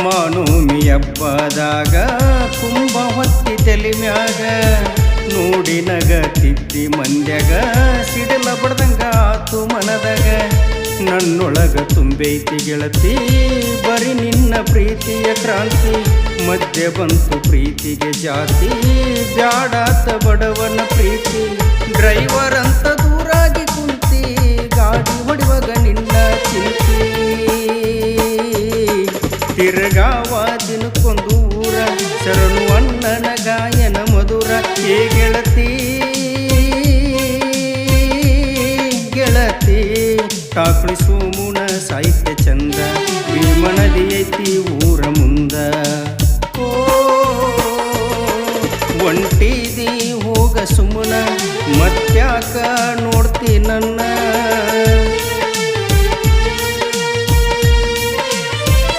ಮಾನೋಮಿ ಹಬ್ಬದಾಗ ಕುಂಭ ಹೊತ್ತಿ ತಲೆ ಮ್ಯಾಗ ನೋಡಿ ನಗತಿದ್ದಿ ಮಂದ್ಯಾಗ ಸಿಡಲ ಬಡ್ದಂಗ ಆತು ಮನದಾಗ ನನ್ನೊಳಗ ತುಂಬೈತಿ ಗೆಳತಿ ಬರೀ ನಿನ್ನ ಪ್ರೀತಿಯ ಕ್ರಾಂತಿ ಮಧ್ಯೆ ಬಂತು ಪ್ರೀತಿಗೆ ಜಾತಿ ಬ್ಯಾಡಾತ ಬಡವನ ಪ್ರೀತಿ ಡ್ರೈವರ್ ಅಂತ ದೂರಾಗಿ ಕುಂತಿ ಗಾಡಿ ಹೊಡಿವಾಗ ನಿನ್ನ ಚಿಂತಿ ತಿರ್ಗಾವ ದಿನಕ್ಕೊಂದು ಊರ ಶರಣು ಅಣ್ಣನ ಗಾಯನ ಮಧುರ ಏ ಗೆಳತಿ ಗೆಳತಿ ಟಾಕಳಿ ಸೋಮುನ ಸಾಹಿತ್ಯ ಚಂದ ಭೀಮನದಿ ಐತಿ ಊರ ಮುಂದ ಒಂಟಿದಿ ಹೋಗ ಸುಮ್ಮನ ಮತ್ಯಾಕ ನೋಡ್ದ